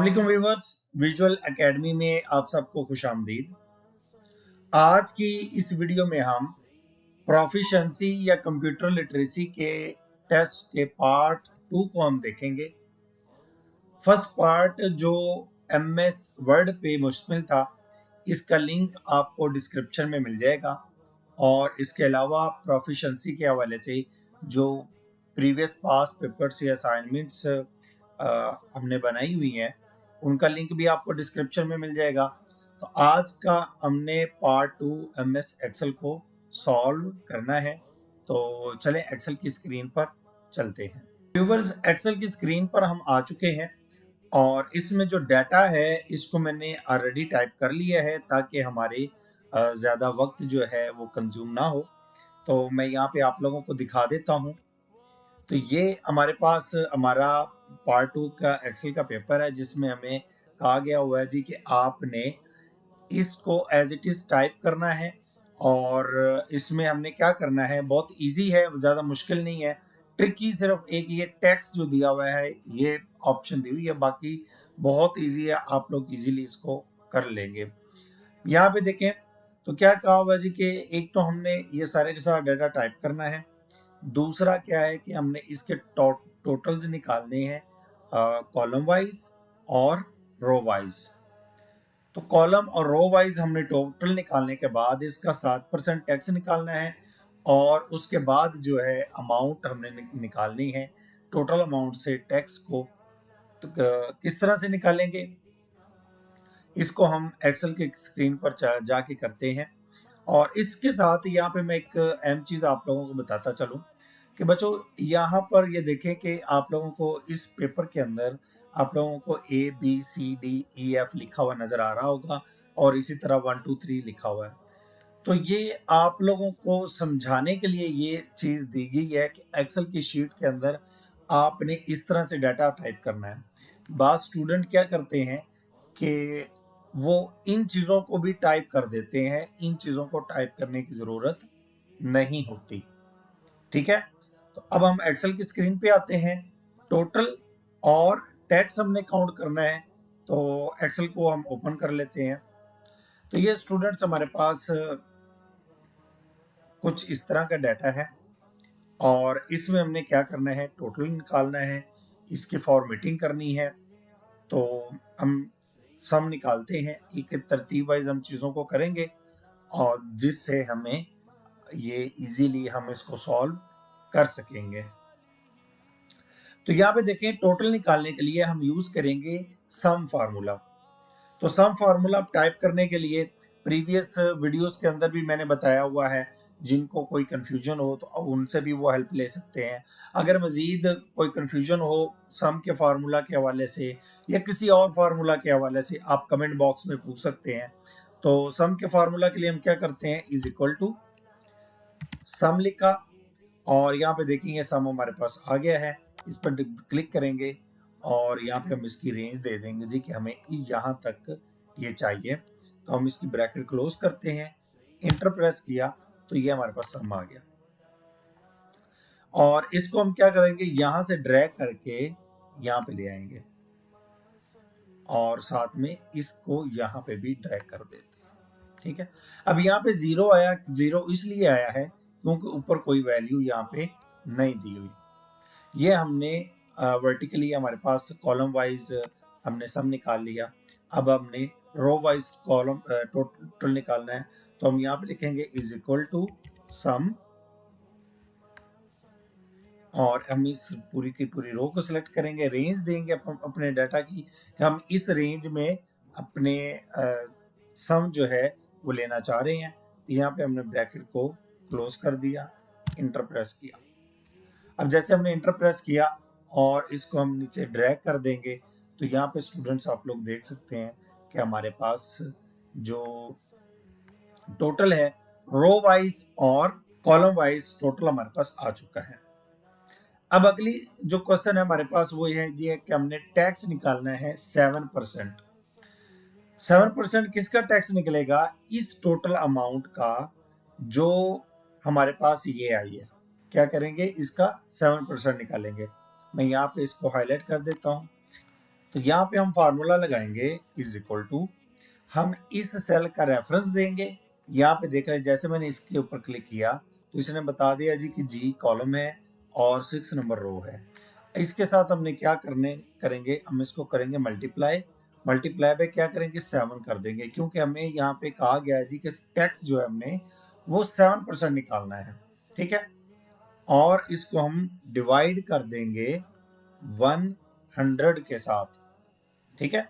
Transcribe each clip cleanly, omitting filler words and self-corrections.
अस्सलाम viewers, visual academy में आप सबको खुशामदीद। आज की इस वीडियो में हम प्रोफिशिएंसी या कंप्यूटर लिटरेसी के टेस्ट के पार्ट 2 को हम देखेंगे। फर्स्ट पार्ट जो एमएस वर्ड पे मुश्तमिल था, इसका लिंक आपको डिस्क्रिप्शन में मिल जाएगा और इसके अलावा प्रोफिशिएंसी के हवाले से जो प्रीवियस पास पेपर्स या असाइनमेंट्स हमने बनाई हुई हैं, उनका लिंक भी आपको डिस्क्रिप्शन में मिल जाएगा। तो आज का हमने पार्ट 2 एमएस एक्सेल को सॉल्व करना है। तो चलें एक्सेल की स्क्रीन पर चलते हैं। व्यूवर्स, एक्सेल की स्क्रीन पर हम आ चुके हैं और इसमें जो डाटा है इसको मैंने ऑलरेडी टाइप कर लिया है ताकि हमारे ज़्यादा वक्त जो है वो कंज्यूम ना हो। तो मैं यहाँ पे आप लोगों को दिखा देता हूँ। तो ये हमारे पास हमारा पार्ट 2 का एक्सेल का पेपर है जिसमें हमें कहा गया हुआ है जी कि आपने इसको एज इट इज़ टाइप करना है। और इसमें हमने क्या करना है, बहुत इजी है, ज़्यादा मुश्किल नहीं है। ट्रिकी सिर्फ एक ये टेक्स्ट जो दिया हुआ है, ये ऑप्शन दी हुई है, बाकी बहुत इजी है, आप लोग इजीली इसको कर लेंगे। यहाँ पे देखें तो क्या कहा हुआ है जी कि एक तो हमने ये सारे के सारा डाटा टाइप करना है। दूसरा क्या है कि हमने इसके टोटल्स निकालने हैं कॉलम वाइज और रो वाइज। तो कॉलम और रो वाइज हमने टोटल निकालने के बाद इसका 7% टैक्स निकालना है और उसके बाद जो है अमाउंट हमने निकालनी है टोटल अमाउंट से टैक्स को। तो किस तरह से निकालेंगे इसको हम एक्सेल के स्क्रीन पर जाके करते हैं। और इसके साथ यहाँ पे मैं एक अहम चीज़ आप लोगों को बताता चलूँ कि बच्चों यहाँ पर ये देखें कि आप लोगों को इस पेपर के अंदर आप लोगों को ABCDEF लिखा हुआ नज़र आ रहा होगा और इसी तरह 1 2 3 लिखा हुआ है। तो ये आप लोगों को समझाने के लिए ये चीज़ दी गई है कि एक्सेल की शीट के अंदर आपने इस तरह से डाटा टाइप करना है। बाद स्टूडेंट क्या करते हैं कि वो इन चीज़ों को भी टाइप कर देते हैं, इन चीज़ों को टाइप करने की ज़रूरत नहीं होती। ठीक है, तो अब हम एक्सेल की स्क्रीन पे आते हैं। टोटल और टैक्स हमने काउंट करना है, तो एक्सेल को हम ओपन कर लेते हैं। तो ये स्टूडेंट्स हमारे पास कुछ इस तरह का डाटा है और इसमें हमने क्या करना है, टोटल निकालना है, इसकी फॉर्मेटिंग करनी है। तो हम सम निकालते हैं, एक तरतीब वाइज हम चीज़ों को करेंगे और जिससे हमें ये इजीली हम इसको सॉल्व कर सकेंगे। तो यहाँ पे देखें, टोटल निकालने के लिए हम यूज़ करेंगे सम फार्मूला। तो सम फार्मूला टाइप करने के लिए प्रीवियस वीडियोस के अंदर भी मैंने बताया हुआ है, जिनको कोई कन्फ्यूजन हो तो उनसे भी वो हेल्प ले सकते हैं। अगर मज़ीद कोई कन्फ्यूजन हो सम के फार्मूला के हवाले से या किसी और फार्मूला के हवाले से, आप कमेंट बॉक्स में पूछ सकते हैं। तो सम के फार्मूला के लिए हम क्या करते हैं, इज इक्वल टू सम लिखा और यहाँ पे देखेंगे सम हमारे पास आ गया है। इस पर क्लिक करेंगे और यहाँ पे हम इसकी रेंज दे देंगे जी कि हमें यहाँ तक ये चाहिए। तो हम इसकी ब्रैकेट क्लोज करते हैं, इंटर प्रेस किया तो ये हमारे पास सम आ गया। और इसको हम क्या करेंगे, यहाँ से ड्रैग करके यहाँ पे ले आएंगे और साथ में इसको यहाँ पे भी ड्रैग कर देते हैं। ठीक है, अब यहाँ पे 0 आया, 0 इसलिए आया है क्योंकि ऊपर कोई वैल्यू यहाँ पे नहीं दी हुई। ये हमने वर्टिकली हमारे पास कॉलम वाइज हमने सम निकाल लिया। अब हमने रो वाइज कॉलम टोटल निकालना है, तो हम यहाँ पे लिखेंगे इज इक्वल टू सम और हम इस पूरी की पूरी रो को सिलेक्ट करेंगे, रेंज देंगे अपने डाटा की कि हम इस रेंज में अपने सम जो है वो लेना चाह रहे हैं। तो यहाँ पे हमने ब्रैकेट को क्लोज कर दिया, इंटर प्रेस किया। अब जैसे हमने इंटर प्रेस किया और इसको हम नीचे ड्रैग कर देंगे तो यहाँ पे स्टूडेंट्स आप लोग देख सकते हैं कि हमारे पास जो टोटल है रो वाइज और कॉलम वाइज टोटल हमारे पास आ चुका है। अब अगली जो क्वेश्चन है हमारे पास वो ये है कि हमने टैक्स निकालना है 7%। 7% किसका टैक्स निकलेगा, इस टोटल अमाउंट का जो हमारे पास ये आई है। क्या करेंगे, इसका 7% निकालेंगे। मैं यहाँ पे इसको हाईलाइट कर देता हूँ। तो यहाँ पे हम फार्मूला लगाएंगे इज इक्वल टू, हम इस सेल का रेफरेंस देंगे। यहाँ पे देख रहे हैं जैसे मैंने इसके ऊपर क्लिक किया तो इसने बता दिया जी कि जी कॉलम है और 6 नंबर रो है। इसके साथ हमने क्या करेंगे, हम इसको करेंगे मल्टीप्लाई पे क्या करेंगे 7 कर देंगे, क्योंकि हमें यहाँ पे कहा गया है जी कि टैक्स जो है हमने वो 7% निकालना है। ठीक है, और इसको हम डिवाइड कर देंगे 100 के साथ। ठीक है,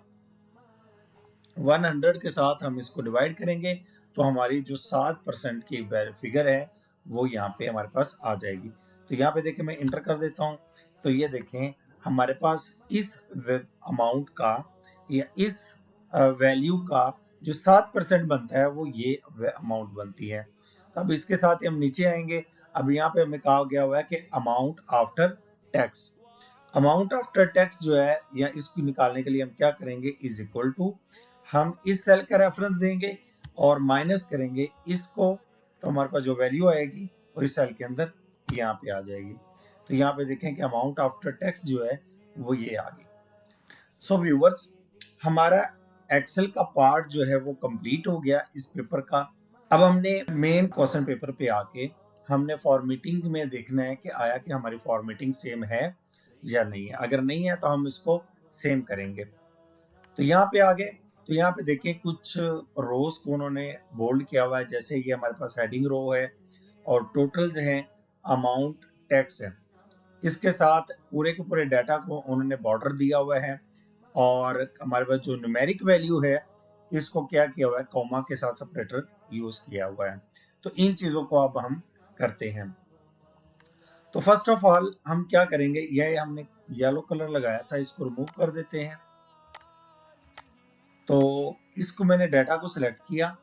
100 के साथ हम इसको डिवाइड करेंगे तो हमारी जो 7% की फिगर है वो यहाँ पे हमारे पास आ जाएगी। तो यहाँ पे देखें मैं इंटर कर देता हूँ, तो ये देखें हमारे पास इस अमाउंट का या इस वैल्यू का जो 7% बनता है वो ये अमाउंट बनती है। तो अब इसके साथ ही हम नीचे आएंगे। अब यहाँ पे हमें कहा गया हुआ है कि amount after tax, amount after tax जो है या इसको निकालने के लिए हम क्या करेंगे, इज इक्वल टू, हम इस सेल का रेफरेंस देंगे और माइनस करेंगे इसको, तो हमारे पास जो वैल्यू आएगी वो इस सेल के अंदर यहाँ पे आ जाएगी। तो यहाँ पे देखें कि अमाउंट आफ्टर टैक्स जो है वो ये आ गई। सो व्यूवर्स, हमारा एक्सेल का पार्ट जो है वो कंप्लीट हो गया इस पेपर का। अब हमने मेन क्वेश्चन पेपर पे आके हमने फॉर्मेटिंग में देखना है कि आया कि हमारी फॉर्मेटिंग सेम है या नहीं है। अगर नहीं है तो हम इसको सेम करेंगे। तो यहाँ पे आ गए, तो यहाँ पे देखिए कुछ रोज को उन्होंने बोल्ड किया हुआ है, जैसे ये हमारे पास हेडिंग रो है और टोटल्स हैं, अमाउंट टैक्स है। इसके साथ पूरे के पूरे डाटा को उन्होंने बॉर्डर दिया हुआ है और हमारे पास जो न्यूमेरिक वैल्यू है इसको क्या किया हुआ है, कॉमा के साथ सेपरेटर यूज किया हुआ है। तो इन चीजों को अब हम करते हैं। तो फर्स्ट ऑफ ऑल हम क्या करेंगे, यह हमने येलो कलर लगाया था इसको रिमूव कर देते हैं। तो इसको मैंने डाटा को सिलेक्ट किया,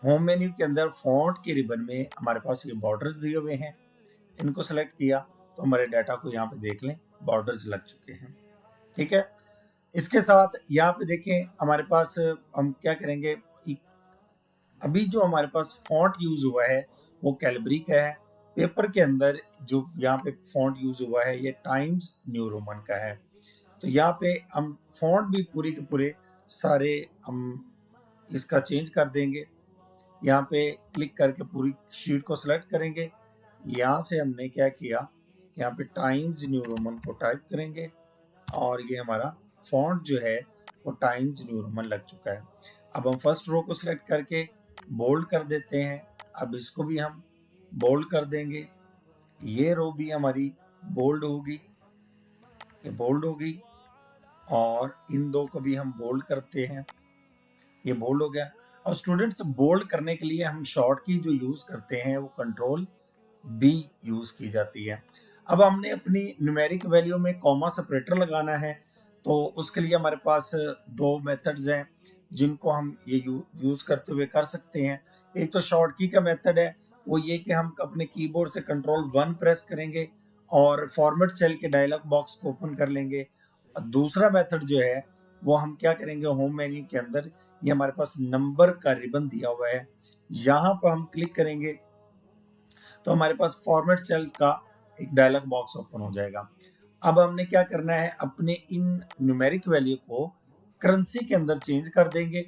होम मेन्यू के अंदर फॉन्ट के रिबन में हमारे पास ये बॉर्डर्स दिए हुए हैं, इनको सेलेक्ट किया तो हमारे डाटा को यहाँ पे देख लें बॉर्डर्स लग चुके हैं। ठीक है, इसके साथ यहाँ पे देखें हमारे पास हम क्या करेंगे, अभी जो हमारे पास फॉन्ट यूज हुआ है वो कैलबरी का है। पेपर के अंदर जो यहाँ पे फॉन्ट यूज हुआ है ये टाइम्स न्यू रोमन का है। तो यहाँ पे हम फॉन्ट भी पूरे के पूरे सारे हम इसका चेंज कर देंगे। यहाँ पे क्लिक करके पूरी शीट को सिलेक्ट करेंगे। यहाँ से हमने क्या किया, यहाँ पे टाइम्स न्यू रोमन को टाइप करेंगे और ये हमारा फॉन्ट जो है वो टाइम्स न्यू रोमन लग चुका है। अब हम फर्स्ट रो को सिलेक्ट करके बोल्ड कर देते हैं। अब इसको भी हम बोल्ड कर देंगे, ये रो भी हमारी बोल्ड होगी, ये बोल्ड होगी, और इन दो को भी हम बोल्ड करते हैं, ये बोल्ड हो गया। और स्टूडेंट्स, बोल्ड करने के लिए हम शॉर्ट की जो यूज करते हैं वो कंट्रोल बी यूज की जाती है। अब हमने अपनी न्यूमेरिक वैल्यू में कॉमा सेपरेटर लगाना है, तो उसके लिए हमारे पास दो मेथड्स हैं जिनको हम ये यूज करते हुए कर सकते हैं। एक तो शॉर्ट की का मेथड है, वो ये कि हम अपने कीबोर्ड से कंट्रोल 1 प्रेस करेंगे और फॉर्मेट सेल के डायलॉग बॉक्स को ओपन कर लेंगे। और दूसरा मेथड जो है वो हम क्या करेंगे, होम मेन्यू के अंदर ये हमारे पास नंबर का रिबन दिया हुआ है, यहाँ पर हम क्लिक करेंगे तो हमारे पास फॉर्मेट सेल्स का एक डायलॉग बॉक्स ओपन हो जाएगा। अब हमने क्या करना है, अपने इन न्यूमेरिक वैल्यू को करेंसी के अंदर चेंज कर देंगे।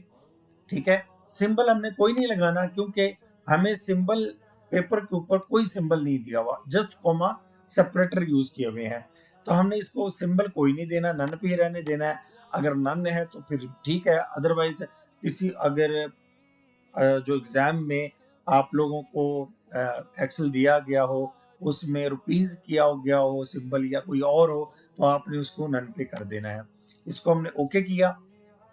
ठीक है, सिंबल हमने कोई नहीं लगाना क्योंकि हमें सिंबल पेपर के ऊपर कोई सिंबल नहीं दिया हुआ, जस्ट कॉमा सेपरेटर यूज किए हुए हैं। तो हमने इसको सिंबल कोई नहीं देना, नन पे ही रहने देना है। अगर नन है तो फिर ठीक है, अदरवाइज किसी अगर जो एग्जाम में आप लोगों को एक्सेल दिया गया हो उसमें रुपीज किया हो गया हो सिंबल या कोई और हो तो आपने उसको नन पे कर देना है। इसको हमने ओके किया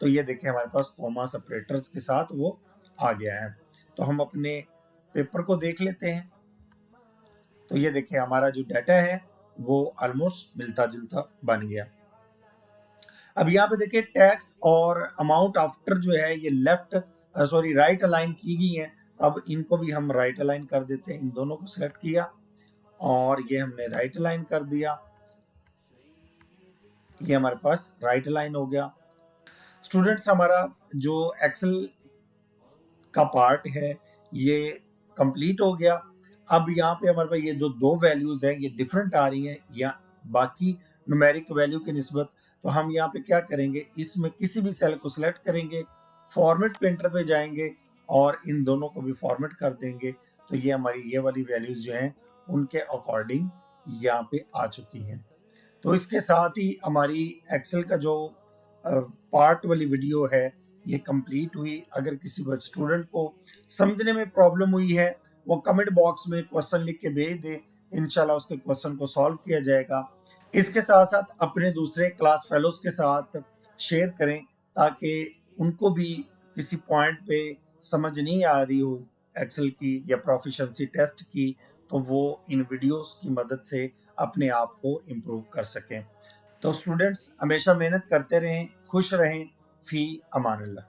तो ये देखें हमारे पास कॉमा सेपरेटर्स के साथ वो आ गया है। तो हम अपने पेपर को देख लेते हैं। तो ये देखें हमारा जो डाटा है वो ऑलमोस्ट मिलता जुलता बन गया। अब यहाँ पे देखिए टैक्स और अमाउंट आफ्टर जो है ये राइट अलाइन की गई है। अब इनको भी हम राइट अलाइन कर देते हैं, इन दोनों को सिलेक्ट किया और ये हमने राइट अलाइन कर दिया, ये हमारे पास राइट अलाइन हो गया। स्टूडेंट्स, हमारा जो एक्सेल का पार्ट है ये कंप्लीट हो गया। अब यहाँ पे हमारे पास ये दो वैल्यूज हैं ये डिफरेंट आ रही हैं या बाकी न्यूमेरिक वैल्यू की निस्बत, तो हम यहाँ पे क्या करेंगे, इसमें किसी भी सेल को सिलेक्ट करेंगे, फॉर्मेट पेंटर पे जाएंगे और इन दोनों को भी फॉर्मेट कर देंगे। तो ये हमारी ये वाली वैल्यूज जो हैं उनके अकॉर्डिंग यहाँ पे आ चुकी हैं। तो इसके साथ ही हमारी एक्सेल का जो पार्ट वाली वीडियो है ये कंप्लीट हुई। अगर किसी स्टूडेंट को समझने में प्रॉब्लम हुई है वो कमेंट बॉक्स में क्वेश्चन लिख के भेज दे, इंशाल्लाह उसके क्वेश्चन को सॉल्व किया जाएगा। इसके साथ साथ अपने दूसरे क्लास फेलोज के साथ शेयर करें ताकि उनको भी किसी पॉइंट पे समझ नहीं आ रही हो एक्सेल की या प्रोफिशिएंसी टेस्ट की, तो वो इन वीडियोस की मदद से अपने आप को इम्प्रूव कर सकें। तो स्टूडेंट्स हमेशा मेहनत करते रहें, खुश रहें, फी अमान अल्लाह।